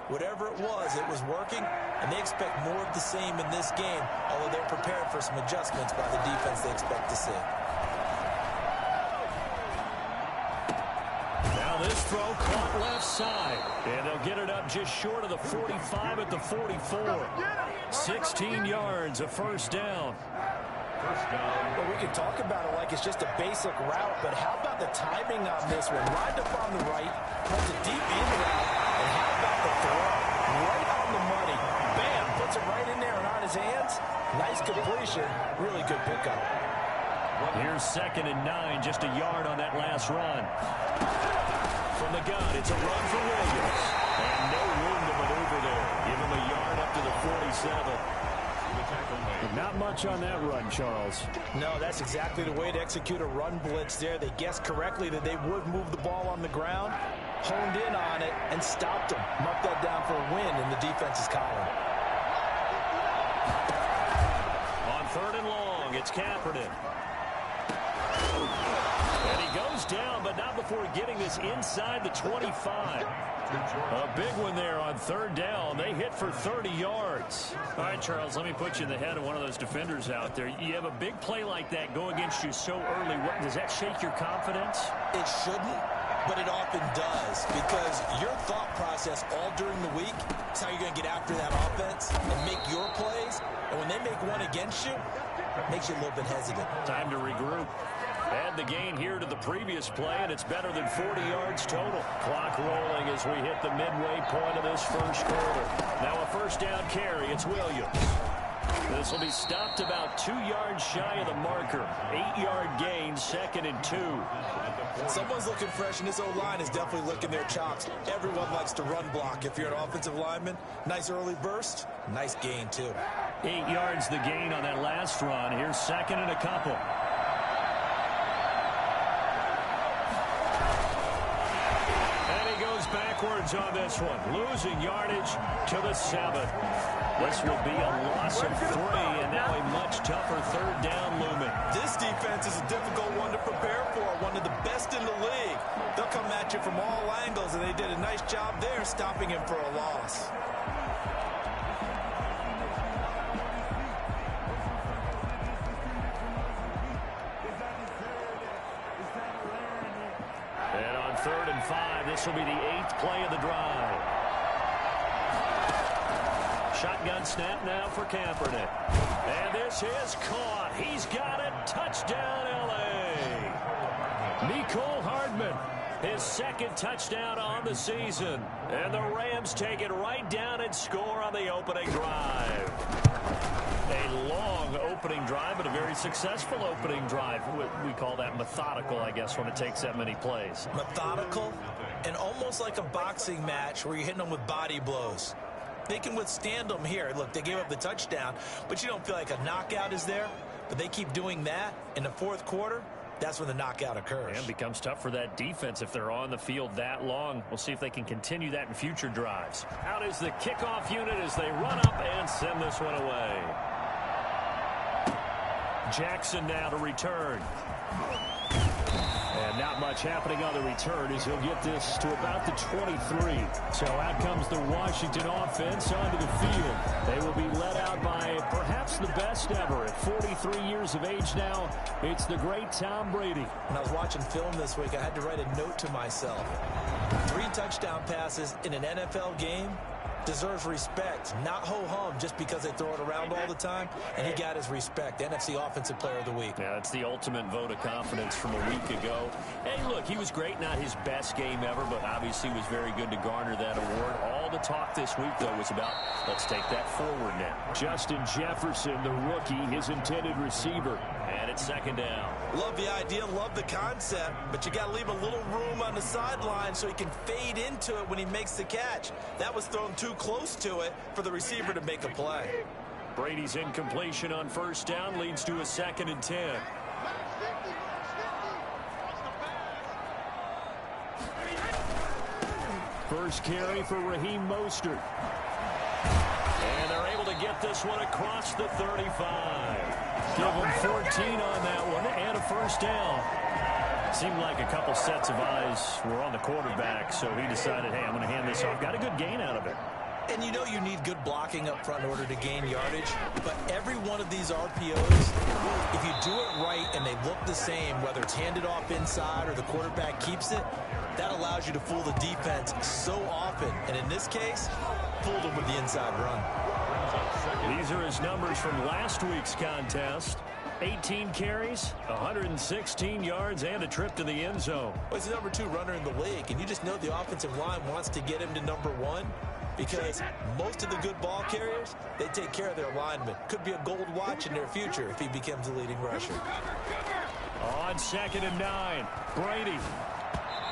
Whatever it was working, and they expect more of the same in this game, although they're prepared for some adjustments by the defense they expect to see. Now this throw caught left side, and they'll get it up just short of the 45 at the 44. 16 yards, a first down. Well, we can talk about it like it's just a basic route, but how about the timing on this one? Lined up on the right, runs a deep in route, and how about the throw? Right on the money. Bam! Puts it right in there and on his hands. Nice completion. Really good pickup. Here's 2nd and 9, just a yard on that last run. From the gun, it's a run for Williams. And no room to maneuver there. Give him a yard up to the 47. Not much on that run, Charles. No, that's exactly the way to execute a run blitz there. They guessed correctly that they would move the ball on the ground, honed in on it, and stopped them. Marked that down for a win in the defense's column. On 3rd and long, it's Kaepernick. And he goes down, but not before getting this inside the 25. A big one there on 3rd down. They hit for 30 yards. All right, Charles, let me put you in the head of one of those defenders out there. You have a big play like that go against you so early. Does that shake your confidence? It shouldn't, but it often does, because your thought process all during the week is how you're going to get after that offense and make your plays. And when they make one against you, it makes you a little bit hesitant. Time to regroup. Add the gain here to the previous play, and it's better than 40 yards total. Clock rolling as we hit the midway point of this first quarter. Now a first down carry. It's Williams. This will be stopped about 2 yards shy of the marker. 8-yard gain, 2nd and 2. Someone's looking fresh, and this O-line is definitely licking their chops. Everyone likes to run block. If you're an offensive lineman, nice early burst, nice gain too. 8 yards the gain on that last run. Here's 2nd and a couple. Backwards on this one, losing yardage to the 7. This will be a loss of 3, and now a much tougher 3rd down looming. This defense is a difficult one to prepare for, one of the best in the league. They'll come at you from all angles, and they did a nice job there stopping him for a loss. And on 3rd and 5, this will be the 8th play of the drive. Shotgun snap now for Kaepernick. And this is caught. He's got it. Touchdown, L.A. Mecole Hardman, his 2nd touchdown on the season. And the Rams take it right down and score on the opening drive. A long opening drive, but a very successful opening drive. We call that methodical, I guess, when it takes that many plays. Methodical and almost like a boxing match where you're hitting them with body blows. They can withstand them here. Look, they gave up the touchdown, but you don't feel like a knockout is there. But they keep doing that in the 4th quarter. That's when the knockout occurs. And it becomes tough for that defense if they're on the field that long. We'll see if they can continue that in future drives. Out is the kickoff unit as they run up and send this one away. Jackson now to return. And not much happening on the return as he'll get this to about the 23. So out comes the Washington offense onto the field. They will be led out by perhaps the best ever. At 43 years of age now, it's the great Tom Brady. When I was watching film this week, I had to write a note to myself. 3 touchdown passes in an NFL game deserves respect, not ho-hum just because they throw it around all the time, and he got his respect. NFC Offensive Player of the Week. Yeah, it's the ultimate vote of confidence from a week ago. Hey, look, he was great, not his best game ever, but obviously was very good to garner that award. All the talk this week, though, was about, let's take that forward now. Justin Jefferson, the rookie, his intended receiver, and it's 2nd down. Love the idea, love the concept, but you got to leave a little room on the sideline so he can fade into it when he makes the catch. That was thrown too close to it for the receiver to make a play. Brady's incompletion on 1st down leads to a 2nd and 10. First carry for Raheem Mostert. And they're able to get this one across the 35. Give them 14 on that one and a first down. Seemed like a couple sets of eyes were on the quarterback, so he decided, hey, I'm going to hand this off. Got a good gain out of it. And you know you need good blocking up front in order to gain yardage, but every one of these RPOs, if you do it right and they look the same, whether it's handed off inside or the quarterback keeps it, that allows you to fool the defense so often. And in this case, fooled them with the inside run. These are his numbers from last week's contest. 18 carries, 116 yards, and a trip to the end zone. Well, he's the number 2 runner in the league, and you just know the offensive line wants to get him to number 1 because most of the good ball carriers, they take care of their linemen. Could be a gold watch in their future if he becomes a leading rusher. On 2nd and 9, Brady.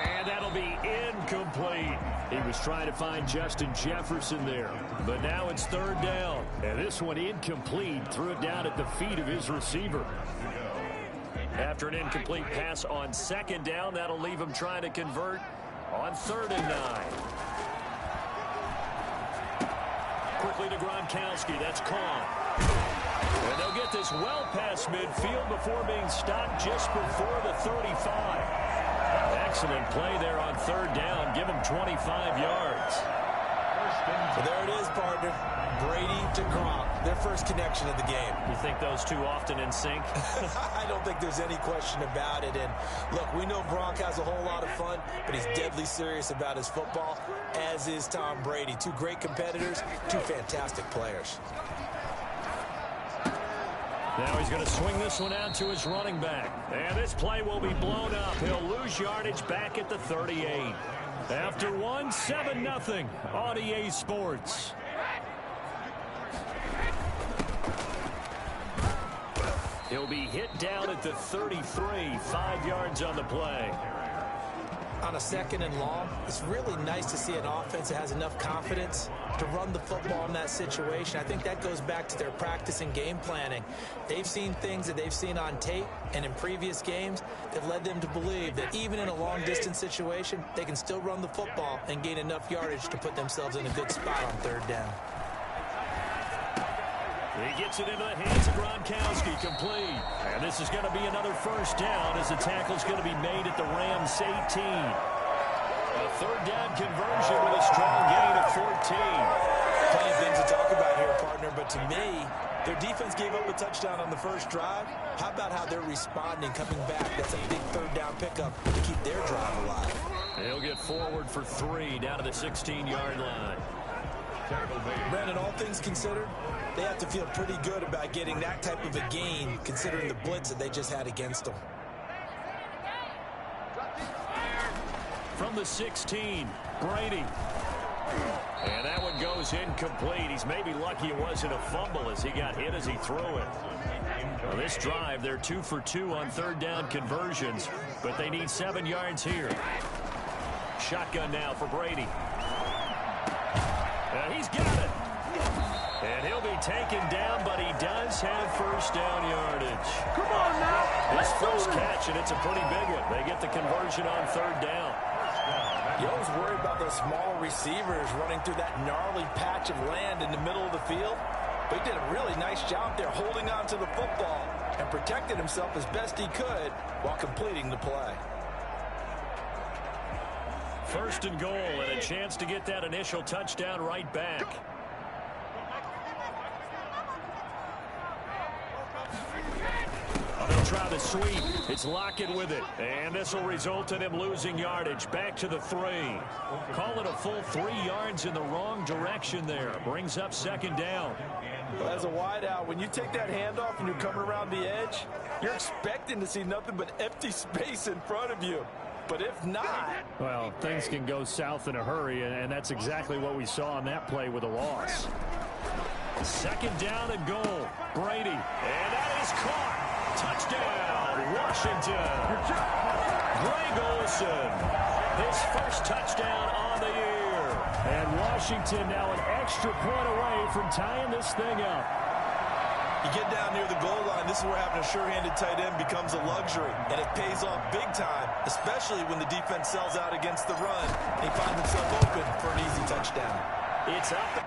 And that'll be incomplete. He was trying to find Justin Jefferson there. But now it's 3rd down. And this one incomplete. Threw it down at the feet of his receiver. After an incomplete pass on 2nd down, that'll leave him trying to convert on 3rd and 9. Quickly to Gronkowski. That's Kong. And they'll get this well past midfield before being stopped just before the 35. Excellent play there on 3rd down. Give him 25 yards. So there it is, partner. Brady to Gronk, their first connection of the game. You think those two often in sync? I don't think there's any question about it. And look, we know Gronk has a whole lot of fun, but he's deadly serious about his football, as is Tom Brady. 2 great competitors, 2 fantastic players. Now he's going to swing this one out to his running back. And this play will be blown up. He'll lose yardage back at the 38. After 1, 7-0 on EA Sports. He'll be hit down at the 33, 5 yards on the play. On a 2nd and long, it's really nice to see an offense that has enough confidence to run the football in that situation. I think that goes back to their practice and game planning. They've seen things that they've seen on tape and in previous games that led them to believe that even in a long-distance situation, they can still run the football and gain enough yardage to put themselves in a good spot on 3rd down. He gets it into the hands of Gronkowski, complete. And this is going to be another 1st down as the tackle's going to be made at the Rams 18. A 3rd down conversion with a strong gain of 14. Plenty of things to talk about here, partner, but to me, their defense gave up a touchdown on the first drive. How about how they're responding, coming back? That's a big 3rd down pickup to keep their drive alive. They'll get forward for 3 down to the 16-yard line. Brandon, all things considered, they have to feel pretty good about getting that type of a gain considering the blitz that they just had against them. From the 16, Brady. And that one goes incomplete. He's maybe lucky it wasn't a fumble as he got hit as he threw it. Well, this drive, they're 2 for 2 on 3rd down conversions, but they need 7 yards here. Shotgun now for Brady. He's got it. And he'll be taken down, but he does have 1st down yardage. Come on now. His first catch, and it's a pretty big one. They get the conversion on 3rd down. You always worry about those smaller receivers running through that gnarly patch of land in the middle of the field. But he did a really nice job there holding on to the football and protected himself as best he could while completing the play. 1st and goal, and a chance to get that initial touchdown right back. They'll try the sweep. It's Lockett with it. And this will result in him losing yardage. Back to the 3. Call it a full 3 yards in the wrong direction there. Brings up 2nd down. Well, as a wideout, when you take that handoff and you're coming around the edge, you're expecting to see nothing but empty space in front of you. But if not... Well, things can go south in a hurry, and that's exactly what we saw on that play with a loss. 2nd down and goal. Brady. And that is caught. Touchdown, Washington. Greg Olsen, his first touchdown on the year. And Washington now an extra point away from tying this thing up. You get down near the goal line, this is where having a sure-handed tight end becomes a luxury, and it pays off big time, especially when the defense sells out against the run, and he finds himself open for an easy touchdown. It's up.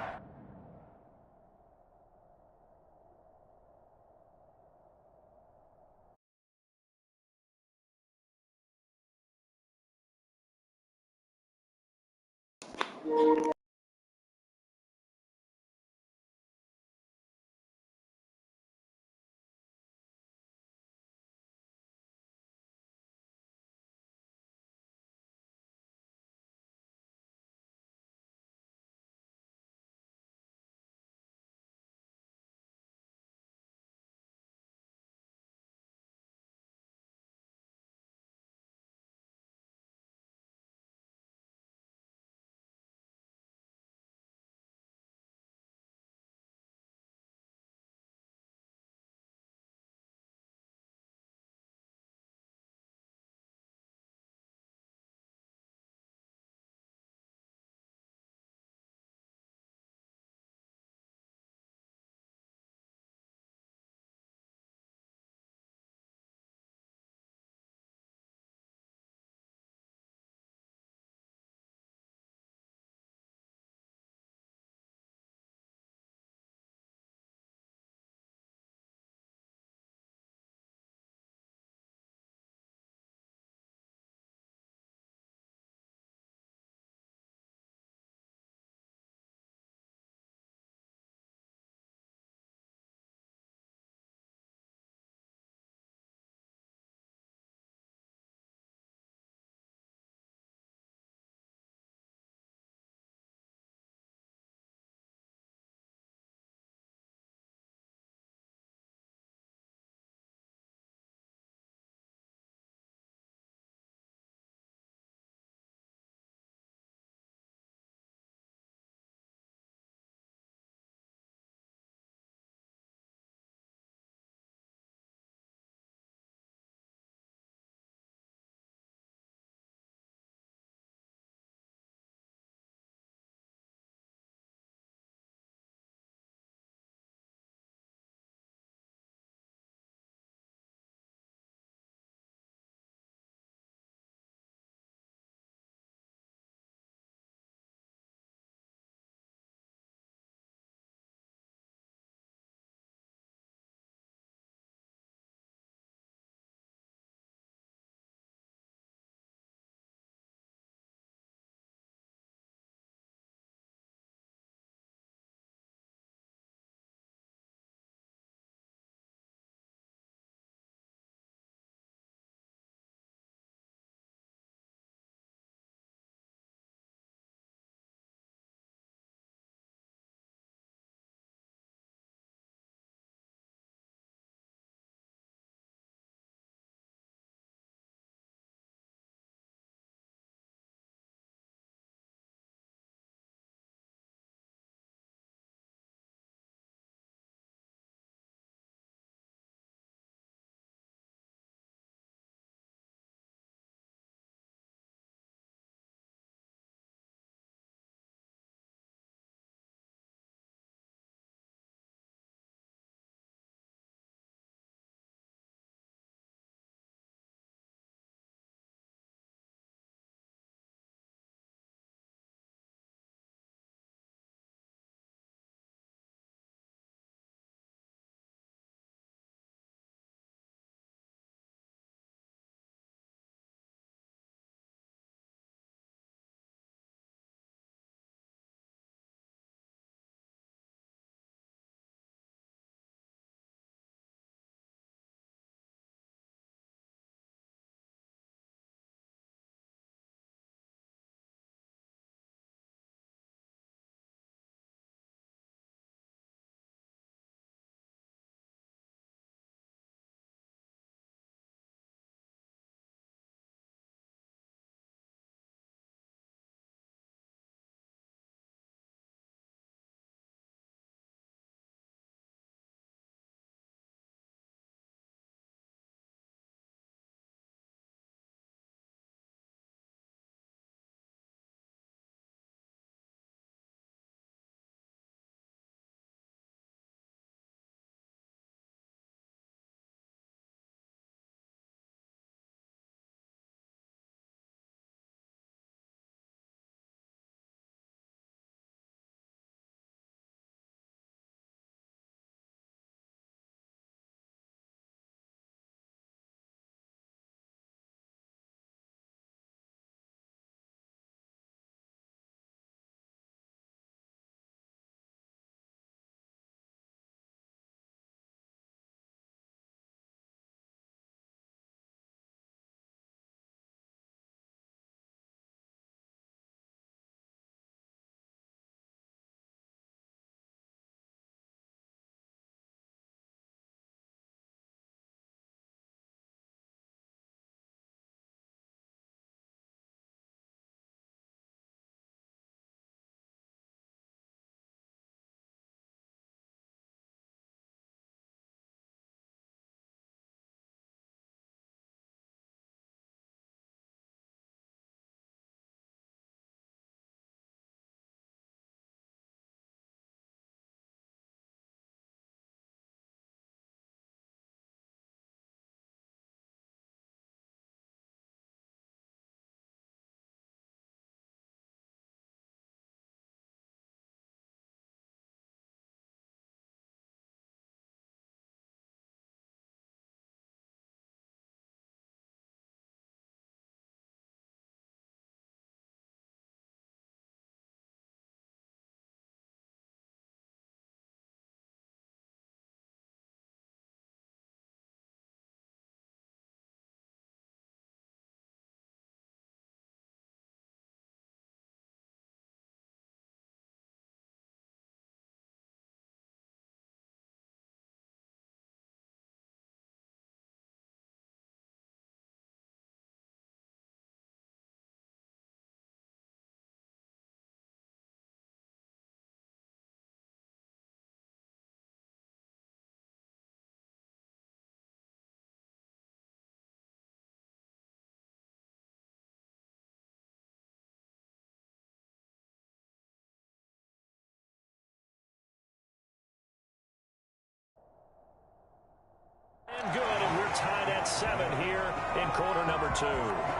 got 7 here in quarter number 2.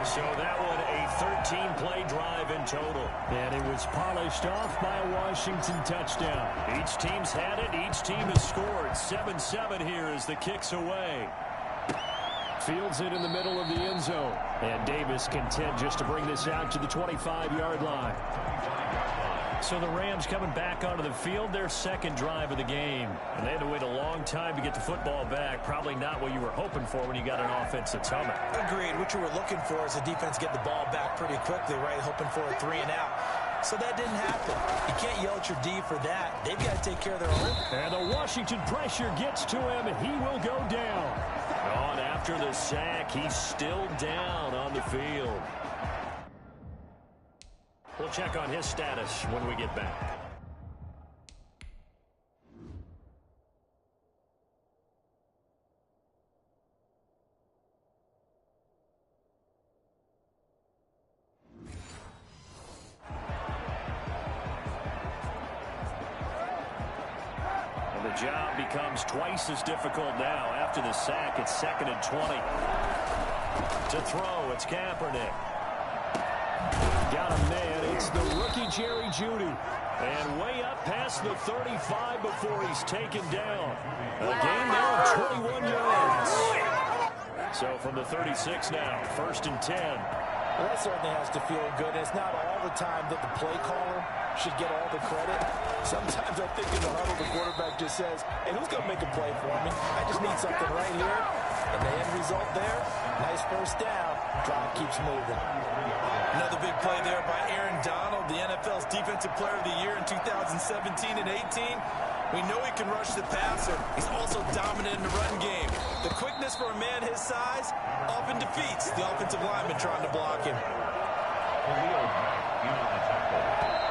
So that one a 13-play drive in total. And it was polished off by a Washington touchdown. Each team's had it. Each team has scored. 7-7 here as the kick's away. Fields it in the middle of the end zone. And Davis content just to bring this out to the 25-yard line. So the Rams coming back onto the field, their second drive of the game. And they had to wait a long time to get the football back. Probably not what you were hoping for when you got an offense that's humming. Agreed. What you were looking for is the defense get the ball back pretty quickly, right? Hoping for a 3 and out. So that didn't happen. You can't yell at your D for that. They've got to take care of their own. And the Washington pressure gets to him, and he will go down. On after the sack, he's still down on the field. We'll check on his status when we get back. And the job becomes twice as difficult now. After the sack, it's 2nd and 20. To throw, it's Kaepernick. Got him, man. It's the rookie Jerry Jeudy. And way up past the 35 before he's taken down. A gain there of 21 yards. So from the 36 now, 1st and 10. Well, that certainly has to feel good. It's not all the time that the play caller should get all the credit. Sometimes I think in the huddle, the quarterback just says, hey, who's going to make a play for me? I just need something right here. And the end result there, nice first down. Drive keeps moving. Another big play there by Aaron Donald, the NFL's Defensive Player of the Year in 2017 and 18. We know he can rush the passer. He's also dominant in the run game. The quickness for a man his size often defeats the offensive lineman trying to block him.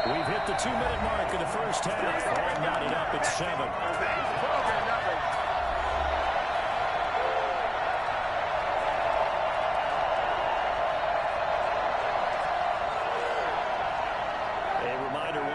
We've hit the 2-minute mark of the first half. All knotted up at 7.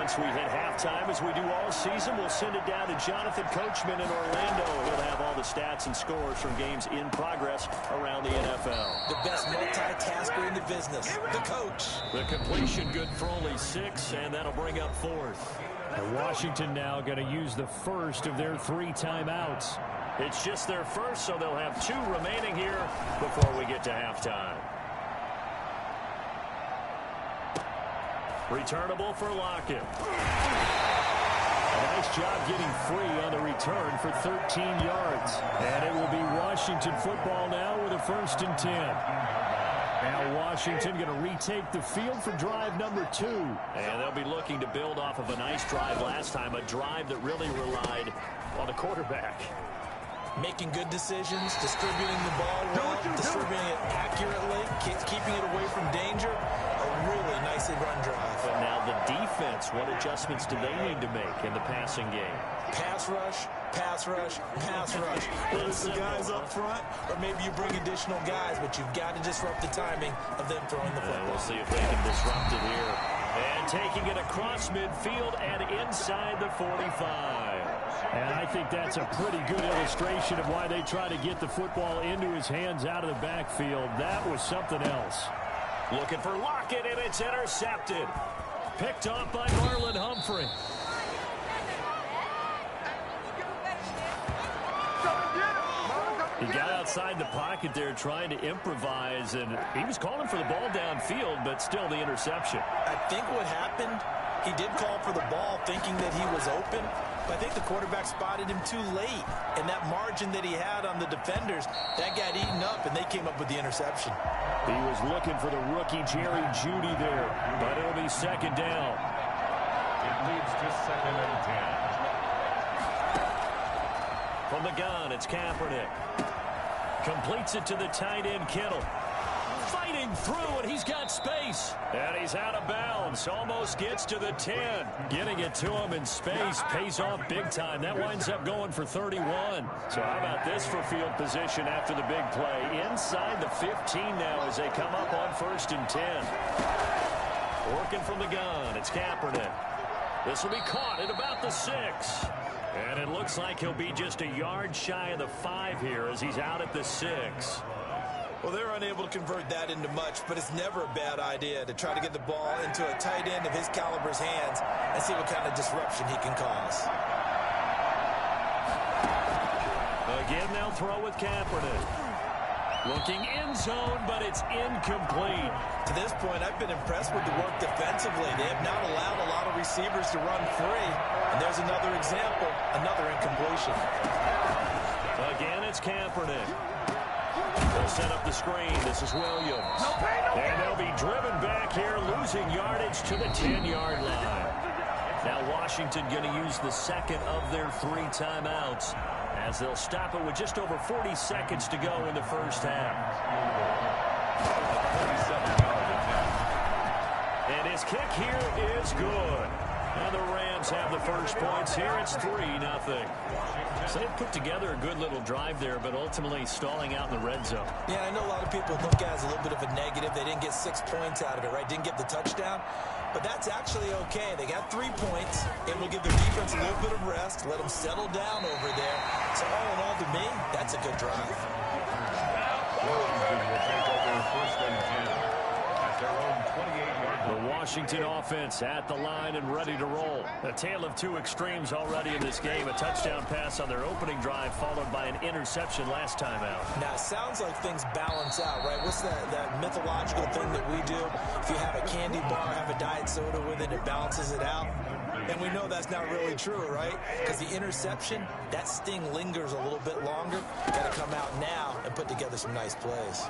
Once we hit halftime, as we do all season, we'll send it down to Jonathan Coachman in Orlando. He'll have all the stats and scores from games in progress around the NFL. The best multitasker in the business, the coach. The completion good for only 6, and that'll bring up 4th. And Washington now going to use the first of their 3 timeouts. It's just their first, so they'll have 2 remaining here before we get to halftime. Returnable for Lockett. A nice job getting free on the return for 13 yards. And it will be Washington football now with a 1st and 10. Now Washington going to retake the field for drive number 2. And they'll be looking to build off of a nice drive last time, a drive that really relied on the quarterback. Making good decisions, distributing the ball well, distributing it accurately, keeping it away from danger. A really nicely run drive. But now the defense, what adjustments do they need to make in the passing game? Pass rush, pass rush, pass rush. Whether it's the guys up front or maybe you bring additional guys, but you've got to disrupt the timing of them throwing the football. We'll see if they can disrupt it here. And taking it across midfield and inside the 45. And I think that's a pretty good illustration of why they try to get the football into his hands out of the backfield. That was something else. Looking for Lockett, and it's intercepted. Picked off by Marlon Humphrey. He got outside the pocket there trying to improvise, and he was calling for the ball downfield, but still the interception. I think what happened, he did call for the ball thinking that he was open, but I think the quarterback spotted him too late. And that margin that he had on the defenders, that got eaten up, and they came up with the interception. He was looking for the rookie Jerry Jeudy there, but it'll be 2nd down. It leads to 2nd and 10. From the gun, it's Kaepernick. Completes it to the tight end, Kittle. Fighting through, and he's got space. And he's out of bounds. Almost gets to the 10. Getting it to him in space pays off big time. That winds up going for 31. So how about this for field position after the big play? Inside the 15 now as they come up on 1st and 10. Working from the gun, it's Kaepernick. This will be caught at about the 6. And it looks like he'll be just a yard shy of the 5 here as he's out at the 6. Well, they're unable to convert that into much, but it's never a bad idea to try to get the ball into a tight end of his caliber's hands and see what kind of disruption he can cause. Again, they'll throw with Kaepernick. Looking end zone, but it's incomplete. To this point, I've been impressed with the work defensively. They have not allowed a lot of receivers to run free. And there's another example, another incompletion. Again, it's Kaepernick. They'll set up the screen. This is Williams. And they'll be driven back here, losing yardage to the 10-yard line. Now Washington going to use the second of their 3 timeouts, as they'll stop it with just over 40 seconds to go in the first half. And his kick here is good. And the Rams have the first points here. It's 3-0. So they put together a good little drive there, but ultimately stalling out in the red zone. Yeah, I know a lot of people look at it as a little bit of a negative. They didn't get 6 points out of it, right? Didn't get the touchdown. But that's actually okay. They got 3 points. It will give their defense a little bit of rest, let them settle down over there. So all in all, to me, that's a good drive. Washington will take over first and 10 at their own 28-yard line. The Washington offense at the line and ready to roll. A tale of 2 extremes already in this game. A touchdown pass on their opening drive, followed by an interception last time out. Now, it sounds like things balance out, right? What's that mythological thing that we do? If you have a candy bar, have a diet soda with it, it balances it out. And we know that's not really true, right? Because the interception, that sting lingers a little bit longer. Got to come out now and put together some nice plays.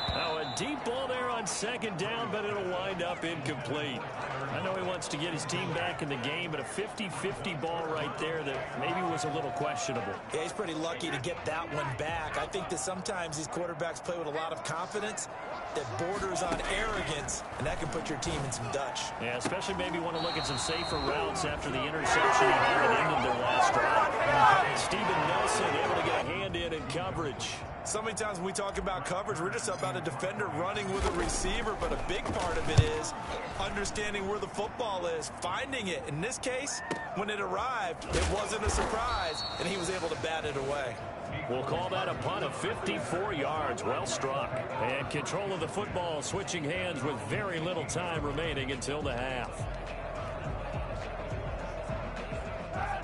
Now a deep ball there on second down, but it'll wind up incomplete. I know he wants to get his team back in the game, but a 50-50 ball right there that maybe was a little questionable. Yeah, he's pretty lucky to get that one back. I think that sometimes these quarterbacks play with a lot of confidence that borders on arrogance, and that can put your team in some Dutch. Yeah, especially maybe want to look at some safer routes after the interception he had at the end of their last drive. Steven Nelson able to get a hand in coverage. So many times when we talk about coverage, we're just about a defender running with a receiver, but a big part of it is understanding where the football is, finding it. In this case, when it arrived, it wasn't a surprise, and he was able to bat it away. We'll call that a punt of 54 yards. Well struck. And control of the football switching hands with very little time remaining until the half.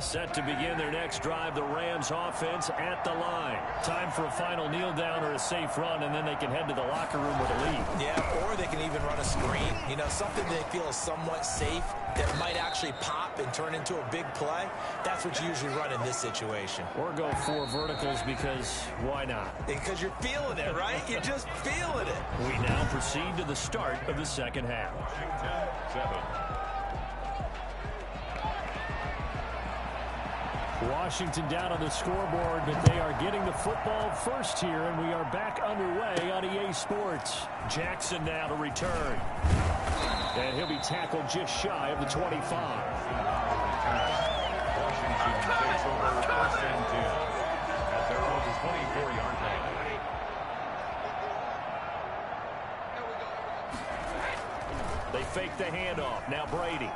Set to begin their next drive, the Rams offense at the line. Time for a final kneel down or a safe run, and then they can head to the locker room with a lead. Yeah, or they can even run a screen. You know, something they feel is somewhat safe that might actually pop and turn into a big play. That's what you usually run in this situation. Or go 4 verticals because why not? Because you're feeling it, right? You're just feeling it. We now proceed to the start of the second half. 7. Washington down on the scoreboard, but they are getting the football first here, and we are back underway on EA Sports. Jackson now to return. And he'll be tackled just shy of the 25. Washington takes over first and 10 at their own 24-yard line. They fake the handoff. Now Brady.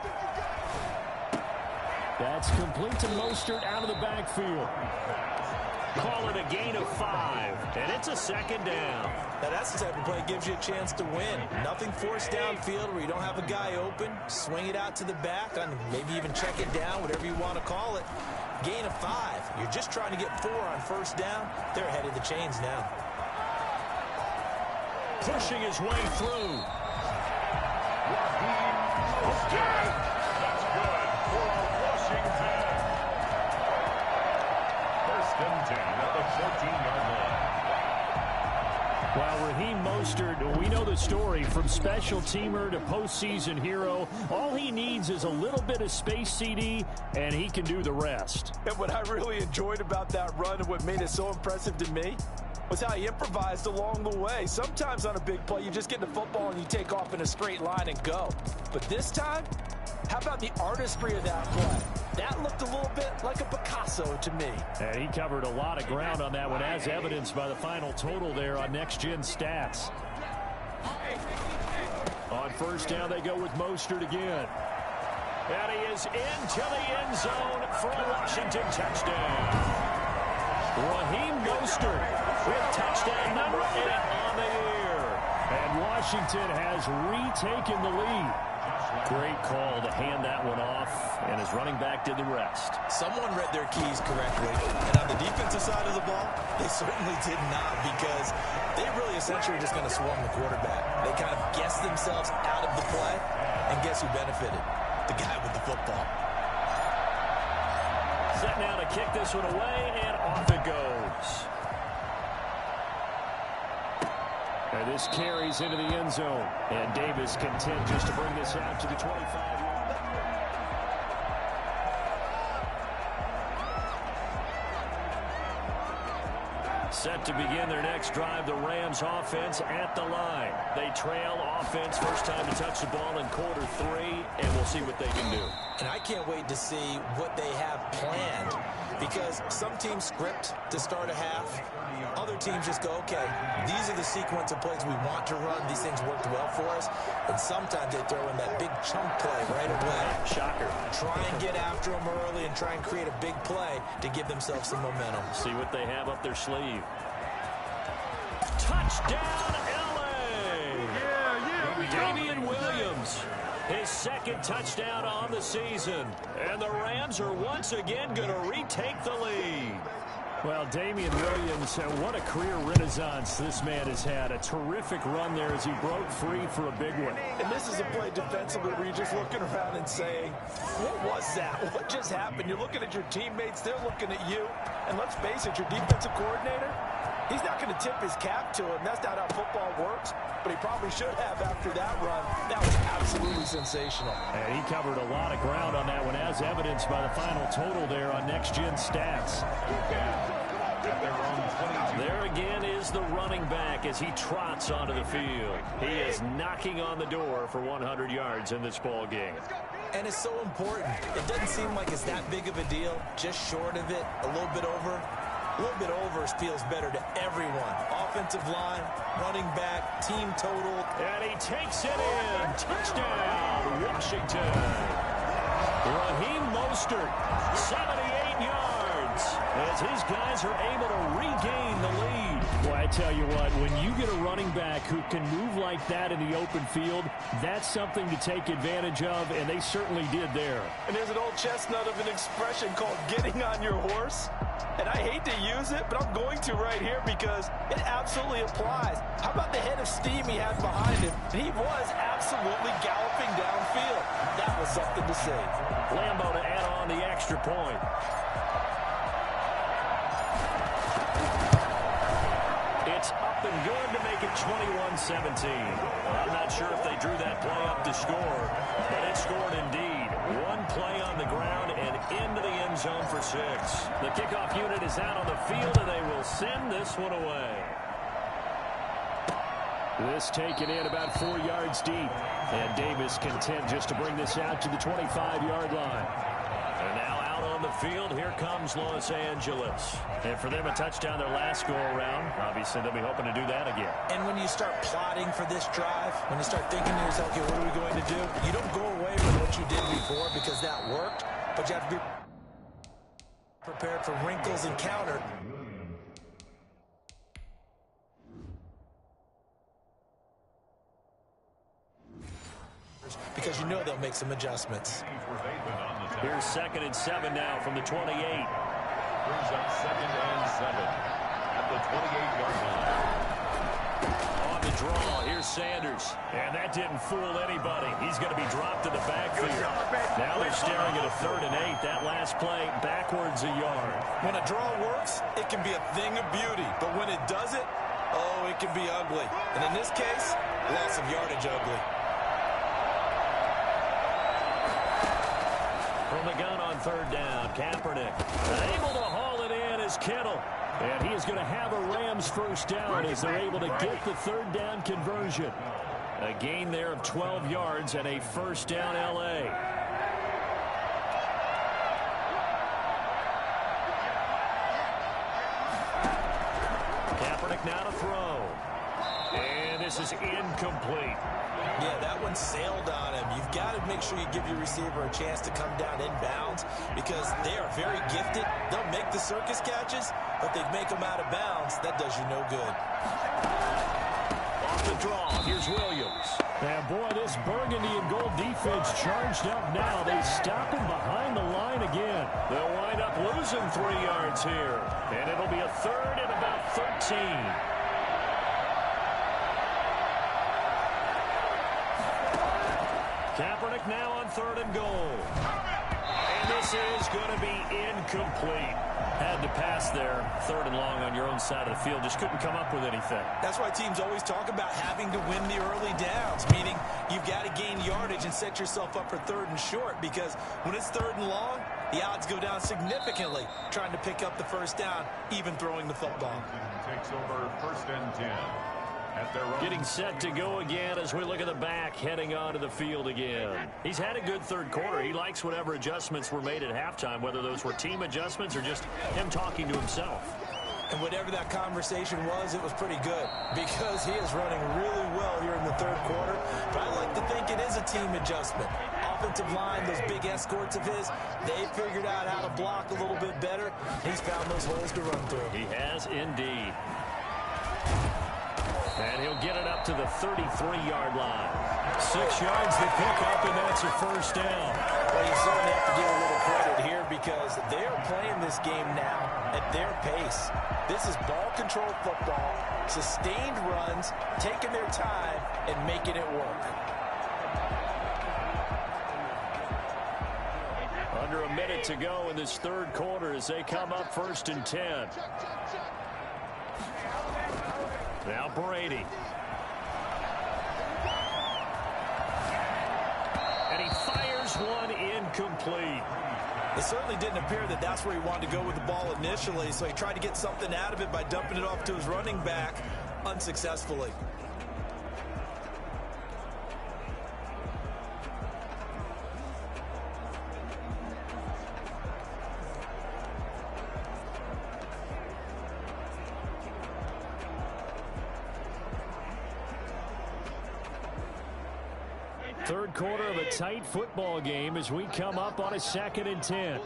That's complete to Mostert out of the backfield. Call it a gain of 5, and it's a second down. Now that's the type of play that gives you a chance to win. Nothing forced downfield where you don't have a guy open. Swing it out to the back, and maybe even check it down, whatever you want to call it. Gain of 5. You're just trying to get 4 on first down. They're ahead of the chains now. Pushing his way through. That's good for Washington. First and 10 at the 14-yard line. Well, Raheem Mostert, we know the story from special teamer to postseason hero. All he needs is a little bit of space, CD, and he can do the rest. And what I really enjoyed about that run and what made it so impressive to me was how he improvised along the way. Sometimes on a big play, you just get the football and you take off in a straight line and go. But this time, how about the artistry of that play? That looked a little bit like a Picasso to me. And he covered a lot of ground on that one, as evidenced by the final total there on Next Gen Stats. On first down, they go with Mostert again. And he is into the end zone for a Washington touchdown. Raheem Mostert with touchdown number 8 on the year. And Washington has retaken the lead. Great call to hand that one off, and his running back did the rest. Someone read their keys correctly, and on the defensive side of the ball, they certainly did not, because they really essentially just going to swarm the quarterback. They kind of guessed themselves out of the play, and guess who benefited? The guy with the football. Set now to kick this one away, and off it goes. And this carries into the end zone. And Davis content just to bring this out to the 25-yard line. Set to begin their next drive, the Rams offense at the line. They trail offense, first time to touch the ball in quarter 3, and we'll see what they can do. And I can't wait to see what they have planned, because some teams script to start a half. Other teams just go, okay, these are the sequence of plays we want to run. These things worked well for us. And sometimes they throw in that big chunk play right away. Shocker. Try and get after them early and try and create a big play to give themselves some momentum. See what they have up their sleeve. Touchdown, L.A. Damian Williams, his second touchdown on the season. And the Rams are once again going to retake the lead. Well, Damian Williams, what a career renaissance this man has had. A terrific run there as he broke free for a big one. And this is a play defensively where you're just looking around and saying, what was that? What just happened? You're looking at your teammates. They're looking at you. And let's face it, your defensive coordinator, he's not going to tip his cap to him. That's not how football works. But he probably should have after that run. That was absolutely sensational. And he covered a lot of ground on that one, as evidenced by the final total there on Next Gen Stats. There again is the running back as he trots onto the field. He is knocking on the door for 100 yards in this ball game. And it's so important. It doesn't seem like it's that big of a deal. Just short of it, a little bit over. A little bit over feels better to everyone. Offensive line, running back, team total. And he takes it in. Touchdown, Washington. Raheem Mostert, 78 yards, as his guys are able to regain the lead. Boy, I tell you what, when you get a running back who can move like that in the open field, that's something to take advantage of, and they certainly did there. And there's an old chestnut of an expression called getting on your horse. And I hate to use it, but I'm going to right here because it absolutely applies. How about the head of steam he had behind him? He was absolutely galloping downfield. That was something to see. Lambo to add on the extra point. It's up and good to make it 21-17. I'm not sure if they drew that play up to score, but it scored indeed. One play on the ground and into the end zone for 6. The kickoff unit is out on the field, and they will send this one away. This taken in about 4 yards deep. And Davis content just to bring this out to the 25-yard line. And now out on the field, here comes Los Angeles. And for them, a touchdown their last go-around. Obviously, they'll be hoping to do that again. And when you start plotting for this drive, when you start thinking to yourself, okay, what are we going to do? You don't go away from what you did before because that worked, but you have to be prepared for wrinkles and counter. Because you know they'll make some adjustments. Here's 2nd and 7 now from the 28. Brings up 2nd and 7 at the 28-yard line. On the draw, here's Sanders. And that didn't fool anybody. He's going to be dropped to the backfield. Now they're staring at a 3rd and 8. That last play, backwards a yard. When a draw works, it can be a thing of beauty. But when it doesn't, oh, it can be ugly. And in this case, loss of yardage ugly. From the gun on 3rd down, Kaepernick able to haul it in is Kittle. And he is going to have a Rams first down as they're able to get the 3rd down conversion. A gain there of 12 yards and a first down L.A. Kaepernick now to throw. And this is incomplete. Yeah, that one sailed on him. You've got to make sure you give your receiver a chance to come down inbounds because they are very gifted. They'll make the circus catches, but they make them out of bounds. That does you no good. Off the draw, here's Williams. And boy, this burgundy and gold defense charged up now. They stop him behind the line again. They'll wind up losing 3 yards here. And it'll be a third and about 13. Kaepernick now on 3rd and goal. And this is going to be incomplete. Had to pass there, 3rd and long on your own side of the field. Just couldn't come up with anything. That's why teams always talk about having to win the early downs, meaning you've got to gain yardage and set yourself up for 3rd and short because when it's 3rd and long, the odds go down significantly trying to pick up the first down, even throwing the football. Takes over 1st and 10. Getting set to go again as we look at the back heading onto the field again. He's had a good 3rd quarter. He likes whatever adjustments were made at halftime, whether those were team adjustments or just him talking to himself. And whatever that conversation was, it was pretty good because he is running really well here in the 3rd quarter. But I like to think it is a team adjustment. Offensive line, those big escorts of his, they figured out how to block a little bit better. He's found those holes to run through. He has indeed. And he'll get it up to the 33-yard line. 6 yards to pick up, and that's a first down. Well, you certainly have to give a little credit here because they are playing this game now at their pace. This is ball control football, sustained runs, taking their time, and making it work. Under a minute to go in this 3rd quarter as they come up 1st and 10. Now Brady. And he fires one incomplete. It certainly didn't appear that that's where he wanted to go with the ball initially, so he tried to get something out of it by dumping it off to his running back unsuccessfully. Third quarter of a tight football game as we come up on a 2nd and 10.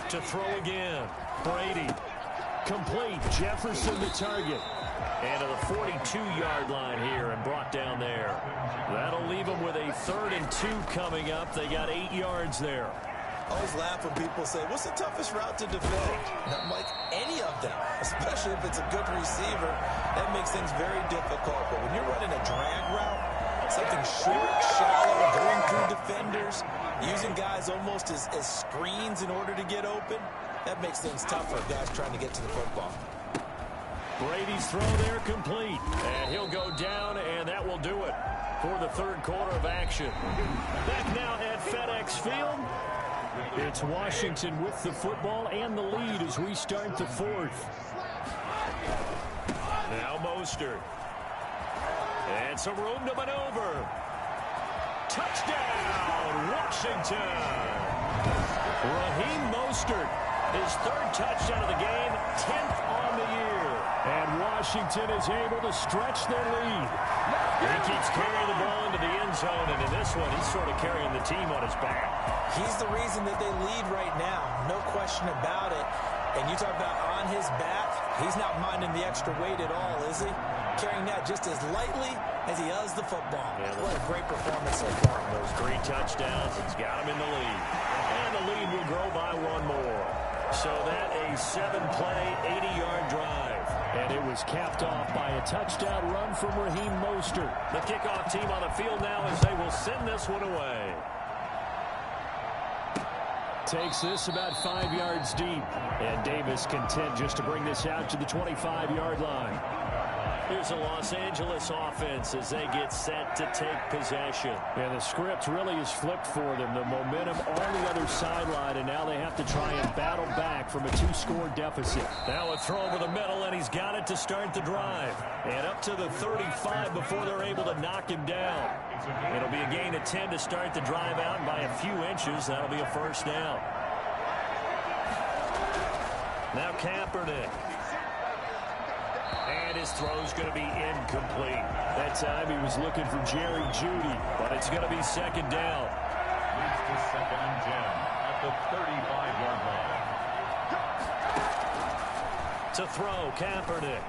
To throw again. Brady. Complete. Jefferson the target. And to the 42-yard line here and brought down there. That'll leave them with a 3rd and 2 coming up. They got 8 yards there. I always laugh when people say, what's the toughest route to defend? And I'm like, any of them, especially if it's a good receiver. That makes things very difficult. But when you're running a drag route, something short, shallow, going through defenders, using guys almost as screens in order to get open, that makes things tougher, guys trying to get to the football. Brady's throw there complete. And he'll go down, and that will do it for the 3rd quarter of action. Back now at FedEx Field. It's Washington with the football and the lead as we start the 4th. Now Mostert. And some room to maneuver. Touchdown, Washington. Raheem Mostert, his 3rd touchdown of the game, 10th on the year. And Washington is able to stretch their lead. He keeps carrying the ball into the end zone, and in this one, he's sort of carrying the team on his back. He's the reason that they lead right now, no question about it. And you talk about on his back, he's not minding the extra weight at all, is he? Carrying that just as lightly as he does the football. Yeah, what a great performance so far. Those 3 touchdowns, he's got him in the lead. And the lead will grow by 1 more. So that a 7-play, 80-yard drive. And it was capped off by a touchdown run from Raheem Mostert. The kickoff team on the field now as they will send this one away. Takes this about 5 yards deep. And Davis content just to bring this out to the 25-yard line. Here's the Los Angeles offense as they get set to take possession. And the script really is flipped for them. The momentum on the other sideline, and now they have to try and battle back from a 2-score deficit. Now a throw over the middle, and he's got it to start the drive. And up to the 35 before they're able to knock him down. It'll be a gain of 10 to start the drive out, and by a few inches, that'll be a first down. Now Kaepernick. And his throw's going to be incomplete. That time he was looking for Jerry Jeudy, but it's going to be second down. Leads to 2nd and 10 at the 35-yard line. To throw, Kaepernick.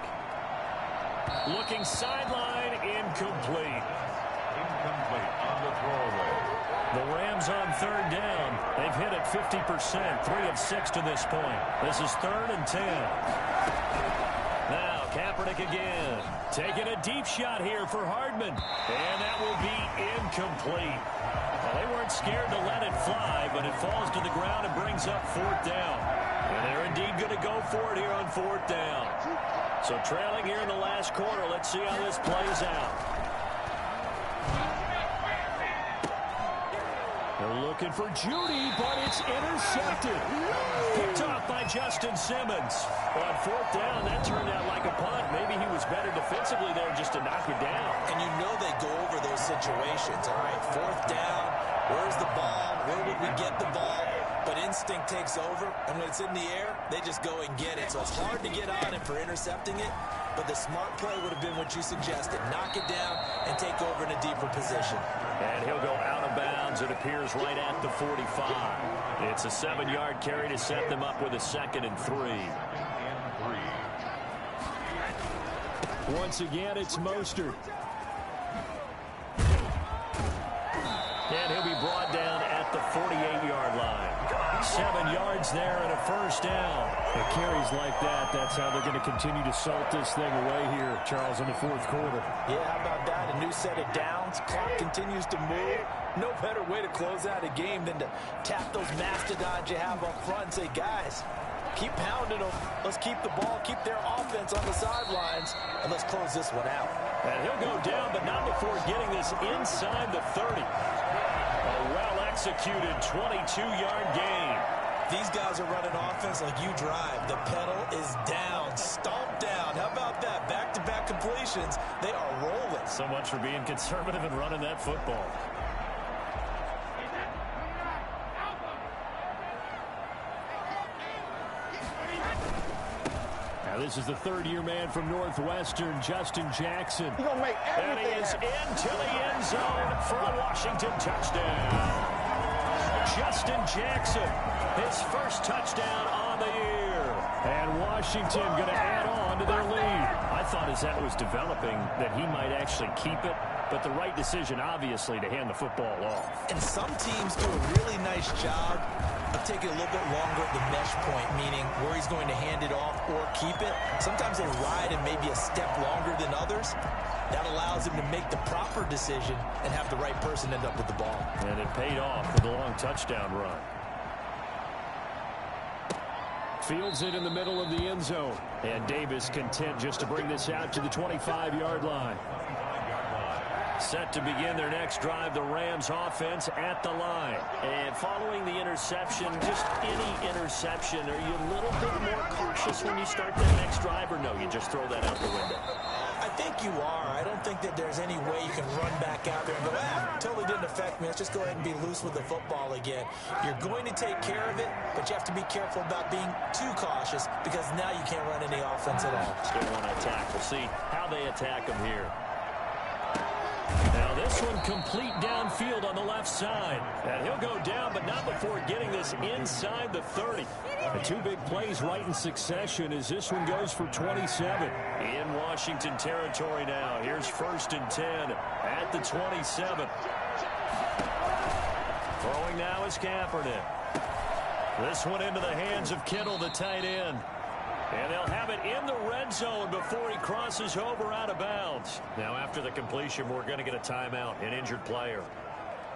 Looking sideline, incomplete. Incomplete on the throwaway. The Rams on 3rd down. They've hit it 50%, 3 of 6 to this point. This is 3rd and 10. Now, Kaepernick again. Taking a deep shot here for Hardman. And that will be incomplete. Well, they weren't scared to let it fly, but it falls to the ground and brings up 4th down. And they're indeed going to go for it here on 4th down. So trailing here in the last quarter. Let's see how this plays out. They're looking for Jeudy, but it's intercepted. Picked off by Justin Simmons. On 4th down, that turned out like a punt. Maybe he was better defensively there just to knock it down. And you know they go over those situations. All right, 4th down. Where's the ball? Where would we get the ball? But instinct takes over, and when it's in the air, they just go and get it. So it's hard to get on him for intercepting it, but the smart play would have been what you suggested. Knock it down and take over in a deeper position. And he'll go out of bounds, it appears, right at the 45. It's a 7-yard carry to set them up with a 2nd and 3. Once again, it's Mostert. And he'll be brought down at the 48-yard line. 7 yards there and a 1st down. It carries like that. That's how they're going to continue to salt this thing away here, Charles, in the 4th quarter. Yeah, how about that? A new set of downs. Clock continues to move. No better way to close out a game than to tap those mastodons you have up front and say, guys, keep pounding them. Let's keep the ball, keep their offense on the sidelines, and let's close this one out. And he'll go down, but not before getting this inside the 30. A well-executed 22-yard gain. These guys are running offense like you drive. The pedal is down, stomped down. How about that? Back-to-back completions. They are rolling. So much for being conservative and running that football. Now this is the 3rd-year man from Northwestern, Justin Jackson. He's going to make And he is into the end zone for a Washington touchdown. Justin Jackson, his first touchdown on the year. And Washington going to add on to their lead. I thought as that was developing that he might actually keep it, but the right decision, obviously, to hand the football off. And some teams do a really nice job of taking a little bit longer at the mesh point, meaning where he's going to hand it off or keep it. Sometimes they ride it maybe a step longer than others. That allows him to make the proper decision and have the right person end up with the ball. And it paid off with a long touchdown run. Fields it in the middle of the end zone. And Davis content just to bring this out to the 25-yard line. Set to begin their next drive, the Rams offense at the line. And following the interception, just any interception, are you a little bit more cautious when you start that next drive, or no, you just throw that out the window? I think you are. I don't think that there's any way you can run back out there and go, totally didn't affect me. Let's just go ahead and be loose with the football again. You're going to take care of it, but you have to be careful about being too cautious because now you can't run any offense at all. Still want to attack. We'll see how they attack them here. Now this one complete downfield on the left side. And he'll go down, but not before getting this inside the 30. The 2 big plays right in succession as this one goes for 27. In Washington territory now. Here's 1st and 10 at the 27. Throwing now is Kaepernick. This one into the hands of Kittle, the tight end. And they'll have it in the red zone before he crosses over out of bounds. Now, after the completion, we're going to get a timeout, an injured player.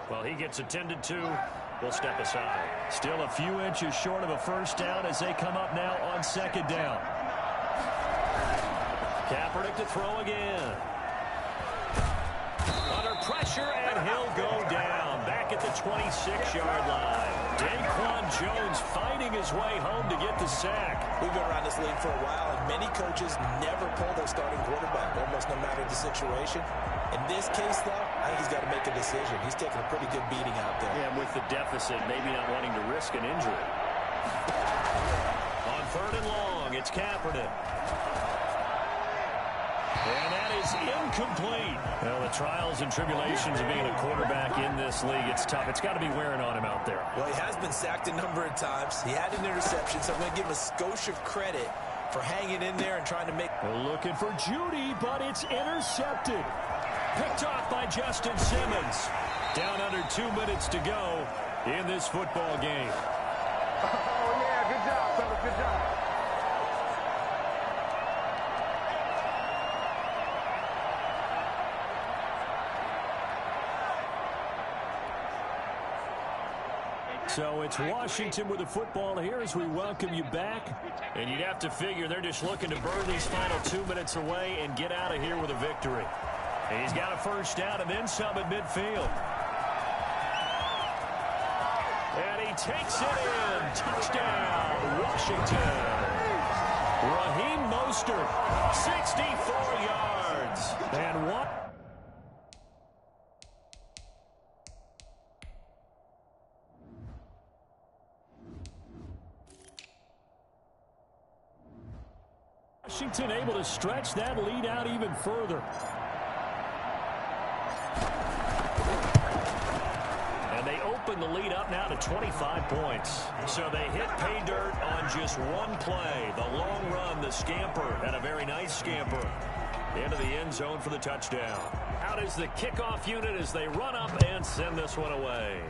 Well, he gets attended to. We'll step aside. Still a few inches short of a 1st down as they come up now on 2nd down. Kaepernick to throw again. Under pressure, and he'll go down. Back at the 26-yard line. Daquan Jones fighting his way home to get the sack. We've been around this league for a while, and many coaches never pull their starting quarterback, almost no matter the situation. In this case, though, I think he's got to make a decision. He's taking a pretty good beating out there. Yeah, with the deficit, maybe not wanting to risk an injury. On 3rd and long, it's Kaepernick. And that is incomplete. Well, the trials and tribulations of being a quarterback in this league, it's tough. It's got to be wearing on him out there. Well, he has been sacked a number of times. He had an interception, so I'm going to give him a skosh of credit for hanging in there and trying to make... They're looking for Judy, but it's intercepted. Picked off by Justin Simmons. Down under 2 minutes to go in this football game. Oh, yeah, good job, fellas, good job. So it's Washington with the football here as we welcome you back. And you'd have to figure they're just looking to burn these final 2 minutes away and get out of here with a victory. And he's got a first down and then some at midfield. And he takes it in. Touchdown, Washington. Raheem Mostert, 64 yards. And what? Washington able to stretch that lead out even further. And they open the lead up now to 25 points. So they hit pay dirt on just one play. The long run, the scamper, and a very nice scamper into the end zone for the touchdown. Out is the kickoff unit as they run up and send this one away.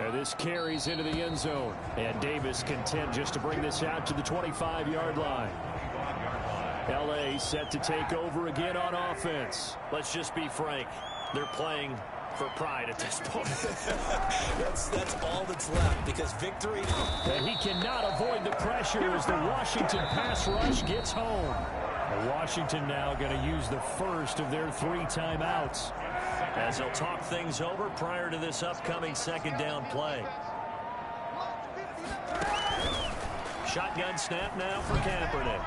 And this carries into the end zone. And Davis content just to bring this out to the 25-yard line. L.A. set to take over again on offense. Let's just be frank. They're playing for pride at this point. that's all that's left because victory. And he cannot avoid the pressure as the Washington pass rush gets home. And Washington now going to use the first of their 3 timeouts as they'll talk things over prior to this upcoming second down play. Shotgun snap now for Kaepernick.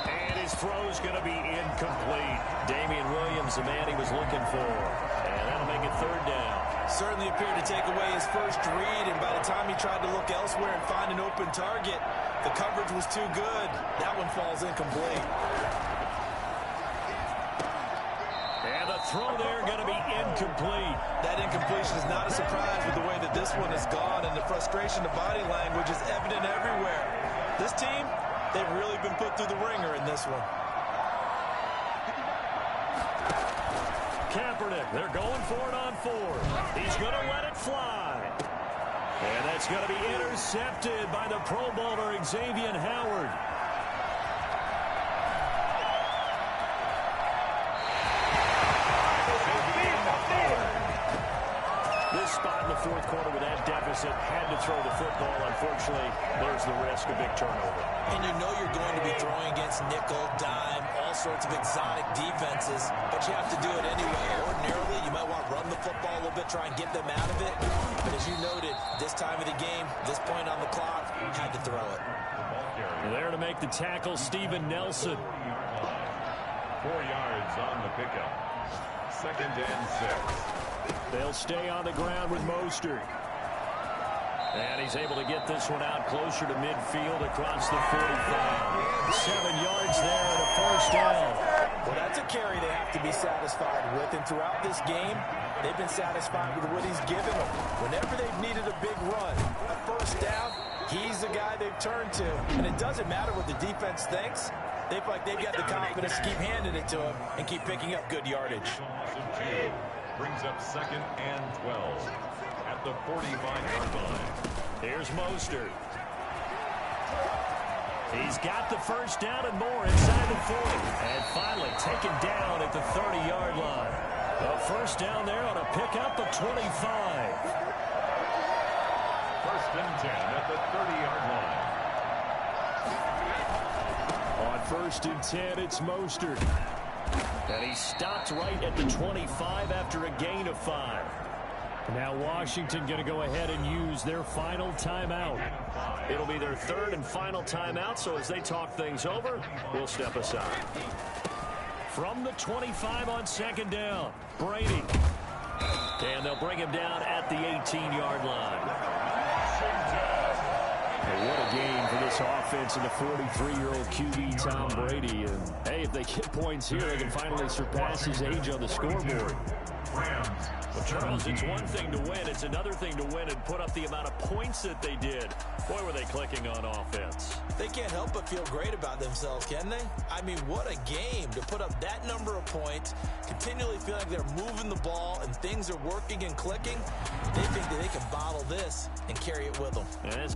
And his throw's going to be incomplete. Damian Williams, the man he was looking for. And that'll make it third down. Certainly appeared to take away his first read, and by the time he tried to look elsewhere and find an open target, the coverage was too good. That one falls incomplete. And the throw there going to be incomplete. That incompletion is not a surprise with the way that this one has gone, and the frustration of body language is evident everywhere. This team, they've really been put through the ringer in this one. Kaepernick, they're going for it on 4. He's going to let it fly. And that's going to be intercepted by the Pro Bowler Xavier Howard. This spot in the fourth quarter with that deficit had to throw the football. Unfortunately, there's the risk of big turnover. And you know you're going to be throwing against nickel, dime, all sorts of exotic defenses, but you have to do it anyway. Ordinarily, you might want to run the football a little bit, try and get them out of it. But as you noted, this time of the game, this point on the clock, had to throw it. There to make the tackle, Steven Nelson. 4 yards on the pickup. 2nd and 6. They'll stay on the ground with Mostert. And he's able to get this one out closer to midfield across the 45. 7 yards there and a first down. Well, that's a carry they have to be satisfied with. And throughout this game, they've been satisfied with what he's given them. Whenever they've needed a big run, a first down, he's the guy they've turned to. And it doesn't matter what the defense thinks. They feel like they've got the confidence to keep handing it to him and keep picking up good yardage. Brings up 2nd and 12 at the 45-yard line. Here's Mostert. He's got the first down and more inside the 40. And finally taken down at the 30-yard line. A first down there on a pickup of 25. 1st and 10 at the 30-yard line. On 1st and 10, it's Mostert. And he stopped right at the 25 after a gain of 5. Now Washington going to go ahead and use their final timeout. It'll be their 3rd and final timeout, so as they talk things over, we'll step aside. From the 25 on 2nd down, Brady. And they'll bring him down at the 18-yard line. And what a game for this offense and the 43-year-old QB Tom Brady. And, hey, if they get points here, they can finally surpass his age on the scoreboard. Well, Charles, it's one thing to win. It's another thing to win and put up the amount of points that they did. Boy, were they clicking on offense. They can't help but feel great about themselves, can they? I mean, what a game to put up that number of points, continually feel like they're moving the ball and things are working and clicking. They think that they can bottle this and carry it with them. And